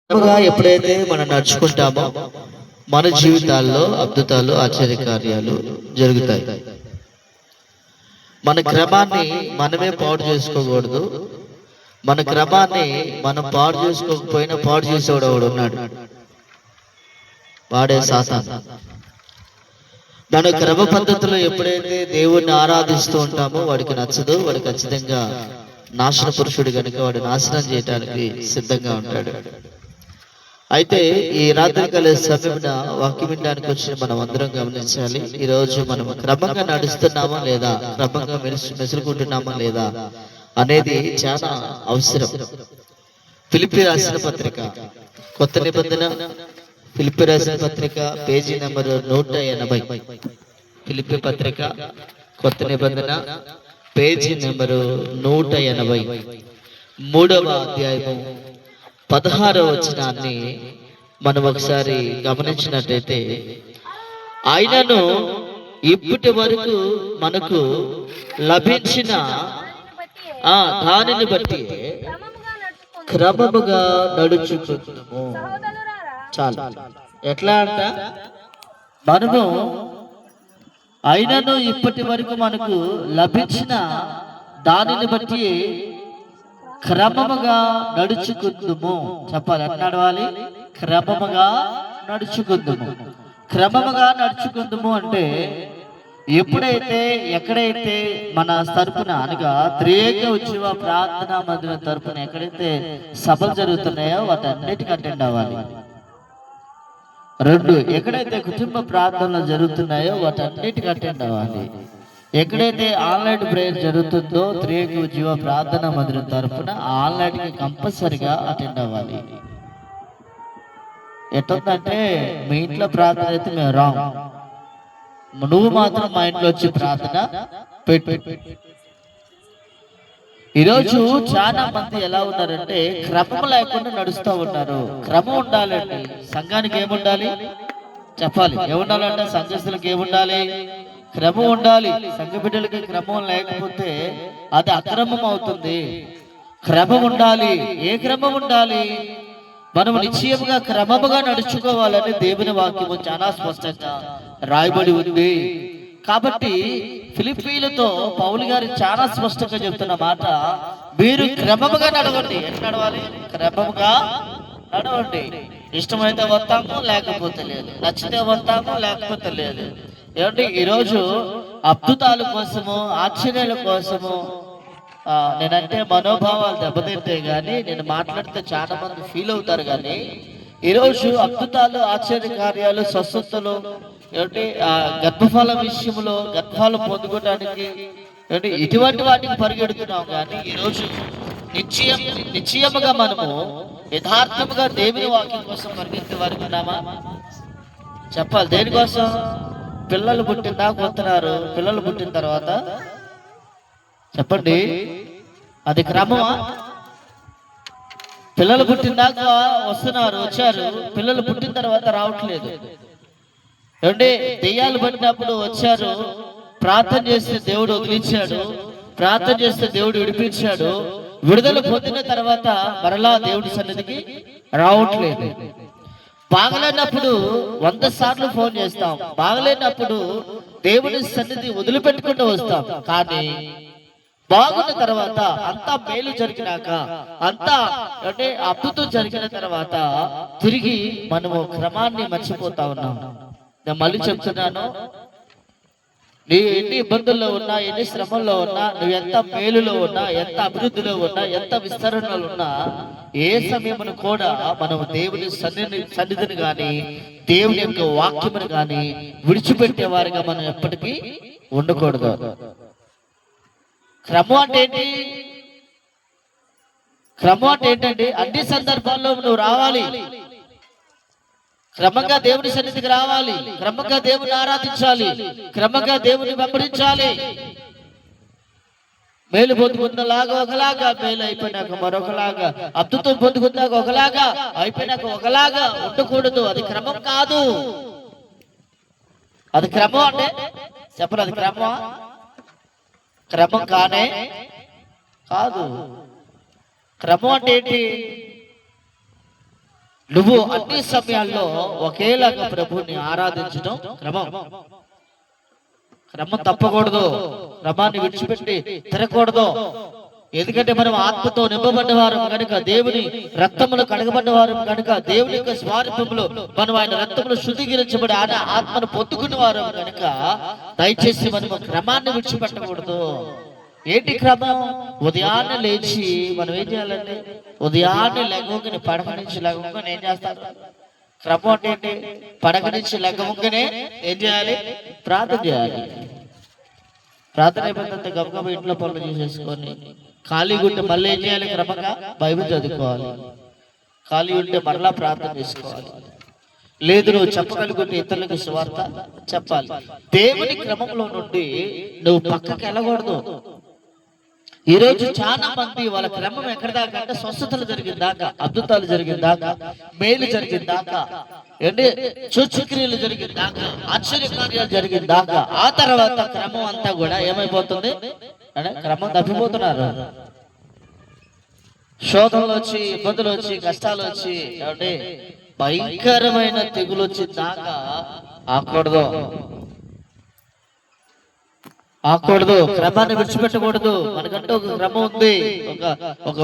ఎప్పుడైతే మనం నడుచుకుంటామో మన జీవితాల్లో అద్భుతాలు ఆశ్చర్యకార్యాలు జరుగుతాయి. మన క్రమాన్ని మనమే పాడు చేసుకోకూడదు. మన క్రమాన్ని మనం పాడు చేసుకోకపోయినా పాడు చేసేవాడు ఒకడు ఉన్నాడు, వాడే సాతాను. మన క్రమ పద్ధతిలో ఎప్పుడైతే దేవుణ్ణి ఆరాధిస్తూ ఉంటామో వాడికి నచ్చదు. వాడు ఖచ్చితంగా నాశన పురుషుడు కనుక వాడు నాశనం చేయడానికి సిద్ధంగా ఉంటాడు. అయితే ఈ రాత్రికాల సమయమున వాక్యం వినడానికి వచ్చిన మనం అందరం గమనించాలి. ఈ రోజు మనం క్రమంగా నడుస్తున్నామా లేదా, క్రమంగా మెసులుకుంటున్నామా లేదా అనేది చాలా అవసరం. ఫిలిప్పీ రాసిన పత్రిక కొత్త నిబంధన, ఫిలిప్పీ రాసిన పత్రిక పేజీ నెంబర్ 180. ఫిలిప్పీ పత్రిక కొత్త నిబంధన పేజీ నెంబరు 180, 3వ అధ్యాయము 16వ వచనాన్ని మనం ఒకసారి గమనించినట్లయితే, ఆయనను ఇప్పటి వరకు మనకు లభించిన దానిని బట్టి క్రమముగా నడుచుకుందాము. చాలు. ఎట్లా అంట, మనము ఆయనను ఇప్పటి వరకు మనకు లభించిన దానిని బట్టి క్రమముగా నడుచుకుందుము. చెప్పాలి, ఎట్లా నడవాలి? క్రమముగా నడుచుకుందుము. క్రమముగా నడుచుకుందుము అంటే ఎప్పుడైతే ఎక్కడైతే మన తరపున అనగా త్రియేక ఉత్సవ ప్రార్థనా మందిరం తరపున ఎక్కడైతే సభలు జరుగుతున్నాయో వాటన్నిటికీ అటెండ్ అవ్వాలి. 2, ఎక్కడైతే కుటుంబ ప్రార్థనలు జరుగుతున్నాయో వాటన్నిటికీ అటెండ్ అవ్వాలి. ఎక్కడైతే ఆన్లైన్ ప్రేయర్ జరుగుతుందో త్రియేక జీవ ప్రార్థనా మందిరం తరపున ఆన్లైన్కి కంపల్సరిగా అటెండ్ అవ్వాలి. ఎట్టుందంటే, మీ ఇంట్లో ప్రార్థన అయితే మేము రాం, నువ్వు మాత్రం మా ఇంట్లో వచ్చి ప్రార్థన పెట్టు. ఈరోజు చాలా మంది ఎలా ఉన్నారంటే క్రమం లేకుండా నడుస్తూ ఉన్నారు. క్రమం ఉండాలండి. సంఘానికి ఏముండాలి చెప్పాలి, ఏముండాలంటే సంఘస్థులకు ఏముండాలి? క్రమం ఉండాలి. సంఘ బిడ్డలకి క్రమం లేకపోతే అది అక్రమం అవుతుంది. క్రమం ఉండాలి. ఏ క్రమం ఉండాలి? మనం నిశ్చయముగా క్రమముగా నడుచుకోవాలని దేవుని వాక్యము చాలా స్పష్టంగా రాయబడి ఉంది. కాబట్టి ఫిలిప్పీలతో పౌలు గారు చాలా స్పష్టంగా చెప్తున్న మాట, మీరు క్రమముగా నడవండి. ఎట్లా నడవాలి? క్రమముగా నడవండి. ఇష్టమైతే వస్తాము, లేకపోతే లేదు. నచ్చితే వస్తాము, లేకపోతే లేదు. ఏమంటే ఈరోజు అద్భుతాల కోసము, ఆశ్చర్యాల కోసము, నేనంటే మనోభావాలు దెబ్బతింటే గానీ నేను మాట్లాడితే చాలా మంది ఫీల్ అవుతారు. కానీ ఈరోజు అద్భుతాలు, ఆశ్చర్య కార్యాలు, స్వస్థతలు, ఏమిటి గర్భఫల విషయంలో గర్భాలు పొందుకోవడానికి ఏమిటి ఇటువంటి వాటికి పరిగెడుతున్నాం. కానీ ఈరోజు నిశ్చయముగా మనము యథార్థముగా దేవుని వాక్యం కోసం పరిగెత్తే వారికి ఉన్నామా? చెప్పాలి. దేనికోసం? పిల్లలు పుట్టిందా కొత్తనారు, పిల్లలు పుట్టిన తర్వాత చెప్పండి, అది క్రమమా? పిల్లలు పుట్టిందాక వస్తున్నారు, వచ్చారు. పిల్లలు పుట్టిన తర్వాత రావట్లేదు. ఏమంటే దెయ్యాలు పట్టినప్పుడు వచ్చారు, ప్రార్థన చేస్తే దేవుడు వదిలించాడు, ప్రార్థన చేస్తే దేవుడు విడిపించాడు. విడుదల పొందిన తర్వాత మరలా దేవుడి సన్నిధికి రావట్లేదు. బాగలేనప్పుడు 100 సార్లు ఫోన్ చేస్తాం, బాగలేనప్పుడు దేవుని సన్నిధి వదిలిపెట్టుకుంటూ వస్తాం. కానీ బాగున్న తర్వాత, అంతా మేలు జరిగినాక, అంతా అంటే అద్భుతం జరిగిన తర్వాత తిరిగి మనము క్రమాన్ని మర్చిపోతా ఉన్నాం. నేను మళ్ళీ చెప్తున్నాను, నీ ఎన్ని ఇబ్బందుల్లో ఉన్నా, ఎన్ని శ్రమల్లో ఉన్నా, నువ్వు ఎంత మేలులో ఉన్నా, ఎంత అభివృద్ధిలో ఉన్నా, ఎంత విస్తరణలో ఉన్నా, ఏ సమయమును కూడా మనం దేవుని సన్నిధిని కానీ దేవుని యొక్క వాక్యమును కానీ విడిచిపెట్టే వారిగా మనం ఎప్పటికీ ఉండకూడదు. క్రమం అంటే ఏంటి? క్రమం అంటే ఏంటండి? అన్ని సందర్భాల్లో నువ్వు రావాలి, క్రమంగా దేవుని సన్నిధికి రావాలి, క్రమంగా దేవుని ఆరాధించాలి, క్రమంగా దేవుని వెంబడించాలి. మేలు పొందుకున్నలాగా ఒకలాగా, మేలు అయిపోయినాక మరొకలాగా, అద్భుతం పొందుకున్నాక ఒకలాగా, అయిపోయినాక ఒకలాగా ఉండకూడదు. అది క్రమం కాదు. అది క్రమం అంటే చెప్పరు, అది క్రమం క్రమం కానే కాదు. క్రమం అంటే ఏంటి? నువ్వు అన్ని సమయాల్లో ఒకేలాగా ప్రభువుని ఆరాధించడం క్రమం. క్రమం తప్పకూడదు, క్రమాన్ని విడిచిపెట్టి తిరగకూడదు. ఎందుకంటే మనం ఆత్మతో నింపబడ్డవారు కనుక, దేవుని రక్తములు కడగబడ్డవారు కనుక, దేవుని యొక్క స్వారూపంలో మనం ఆయన రక్తములు శుద్ధీకరించబడి ఆయన ఆత్మను పొందుకున్న వారు కనుక దయచేసి మనము క్రమాన్ని విడిచిపెట్టకూడదు. ఏంటి క్రమం? ఉదయాన్నే లేచి మనం ఏం చేయాలండి? ఉదయాన్నే లెగవగానే, పడక నుంచి లెగవగానే ఏం చేస్తారు? క్రమం అంటే ఏంటి? పడక నుంచి లెగవగానే ఏం చేయాలి? ప్రార్థన చేయాలి. ప్రార్థన అయిపోతుంది, గబగబా ఇంట్లో పనులు చేసేసుకొని ఖాళీ ఉంటే మళ్ళీ ఏం చేయాలి? క్రమంగా బైబిల్ చదువుకోవాలి. ఖాళీ ఉంటే మరలా ప్రార్థన చేసుకోవాలి. లేదు నువ్వు చెప్పగలుగుతే ఇతరులకు సువార్త చెప్పాలి. దేవుని క్రమంలో నుండి నువ్వు పక్కకి వెళ్ళకూడదు. ఈ రోజు చాలా మంది వాళ్ళ క్రమం ఎక్కడ దాకా అంటే స్వస్థతలు జరిగిన దాకా, అద్భుతాలు జరిగిన దాకా, మేలు జరిగిన దాకా, అంటే సూచక్రియలు జరిగిన దాకా, ఆశ్చర్యకార్యాలు జరిగిన దాకా, ఆ తర్వాత క్రమం అంతా కూడా ఏమైపోతుంది అంటే క్రమం తప్పిపోతున్నారు. శోధనలు వచ్చి, ఇబ్బందులు వచ్చి, కష్టాలు వచ్చి, అంటే భయంకరమైన తెగులు వచ్చిన దాకా ఆకూడదు. క్రమాన్ని విడిచిపెట్టకూడదు. మనకంటే ఒక క్రమం ఉంది, ఒక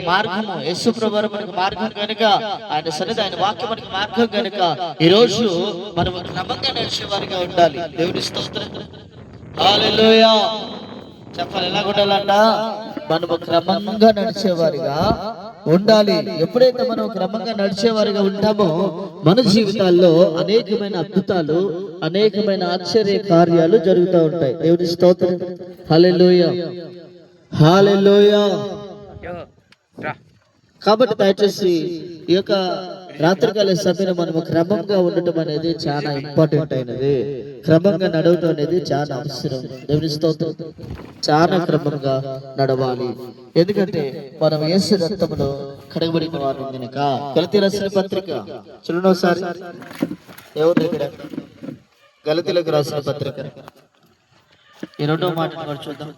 మార్గము. యేసు ప్రభువు మనకు మార్గం కనుక, ఆయన సన్నిధి, ఆయన వాక్యం మనకి మార్గం కనుక ఈ రోజు మనం క్రమంగా నడిచే వారిగా ఉండాలి. దేవుని స్తోత్రం, హల్లెలూయా. చెప్పాలి, ఎలా ఉండాలంట? మనము క్రమంగా నడిచేవారిగా ఉండాలి. ఎప్పుడైతే మనం క్రమంగా నడిచేవారిగా ఉంటామో మన జీవితాల్లో అనేకమైన అద్భుతాలు, అనేకమైన ఆశ్చర్య కార్యాలు జరుగుతూ ఉంటాయి. దేవుని స్తోత్రం, హల్లెలూయా, హల్లెలూయా. కాబట్టి దయచేసి ఈ యొక్క రాత్రికాల సమయంలో మనము క్రమంగా ఉండటం అనేది చాలా ఇంపార్టెంట్ అయినది. క్రమంగా నడవటం అనేది చాలా అవసరం. దేవుని స్తోత్రం, చాలా క్రమంగా నడవాలి. ఎందుకంటే మనం యేసు రక్తములో కడగబడిన వారు కనుక. గలతీ రాసిన పత్రిక చూడండి ఒకసారి. ఎవరు ఇక్కడ? గలతీలకు రాసిన పత్రిక 2వ మాట చూద్దాం.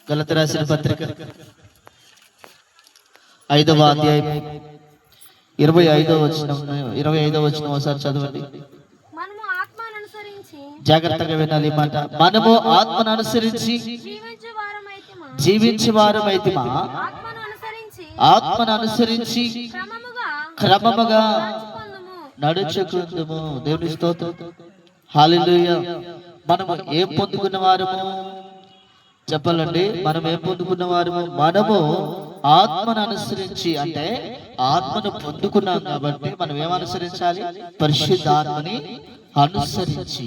గలతీ రాసిన పత్రిక 5వ అధ్యాయం 25వ వచనం ఒకసారి చదవండి. జాగ్రత్తగా వినాలి మాట. మనము ఆత్మను అనుసరించి జీవించే వారమైతిమా, ఆత్మను అనుసరించి క్రమముగా నడుచుకుందుము. దేవుని స్తోత్రం, హల్లెలూయా. మనము ఏం పొందుకున్న వారము చెప్పాలండి? మనం ఏం పొందుకున్న వారము? మనము ఆత్మను అనుసరించి, అంటే ఆత్మను పొందుకున్నాం కాబట్టి మనం ఏమనుసరించాలి? పరిశుద్ధాత్మని అనుసరించి.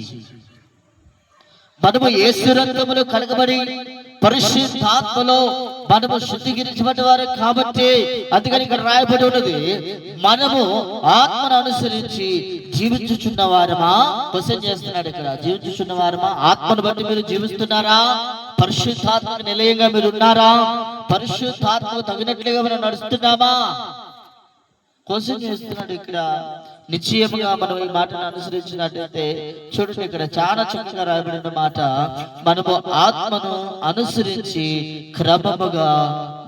మనము యేసు రక్తములో కడగబడి పరిశుద్ధాత్మలో మనము శుద్ధీకరించబడ్డ వారు కాబట్టి, అందుకని ఇక్కడ రాయబడి ఉన్నది, మనము ఆత్మను అనుసరించి జీవించుచున్న వారమా? క్వశ్చన్ చేస్తున్నాడు ఇక్కడ. జీవించుచున్న వారమా? ఆత్మను బట్టి మీరు జీవిస్తున్నారా? పరిశుద్ధాత్మకు నిలయంగా మీరు ఉన్నారా? పరిశుద్ధాత్మకు తగినట్లుగా మనం నడుస్తున్నామా? క్వశ్చన్ చేస్తున్నాడు ఇక్కడ. నిశ్చయముగా మనం ఈ మాటను అనుసరించినట్టయితే చూడండి, ఇక్కడ చాలా చక్కగా రాయబడిన మాట. మనము ఆత్మను అనుసరించి క్రమముగా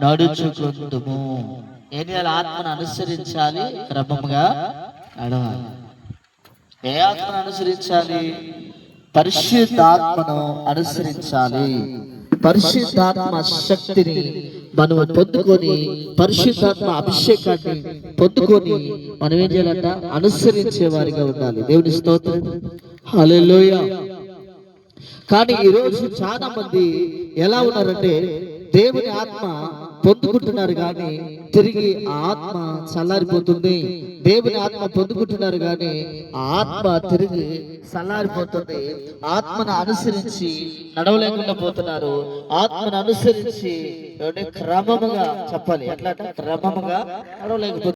నడుచుకుందుము. ఏం చేయాలి? ఆత్మను అనుసరించాలి, క్రమముగా నడవాలి. ఏ ఆత్మను అనుసరించాలి? పరిశుద్ధాత్మను అనుసరించాలి. పరిశుద్ధాత్మ శక్తిని మనము పొందుకొని, పరిశుద్ధాత్మ అభిషేకాన్ని పొందుకొని మనం ఏం చేయాలంట? అనుసరించే వారిగా ఉండాలి. దేవుని స్తోత్రం, హల్లెలూయా. కానీ ఈరోజు చాలా మంది ఎలా ఉన్నారంటే, దేవుని ఆత్మ పొందుకుంటున్నారు కానీ తిరిగి ఆ ఆత్మ చల్లారిపోతుంది. దేవుని ఆత్మ పొందుకుంటున్నారు కానీ ఆ ఆత్మ తిరిగి చల్లారిపోతుంది. ఆత్మను అనుసరించి నడవలేకుండా పోతున్నారు. ఆత్మను అనుసరించి క్రమముగా చెప్పాలి, ఎట్లా క్రమముగా నడవలేకపోతున్నారు.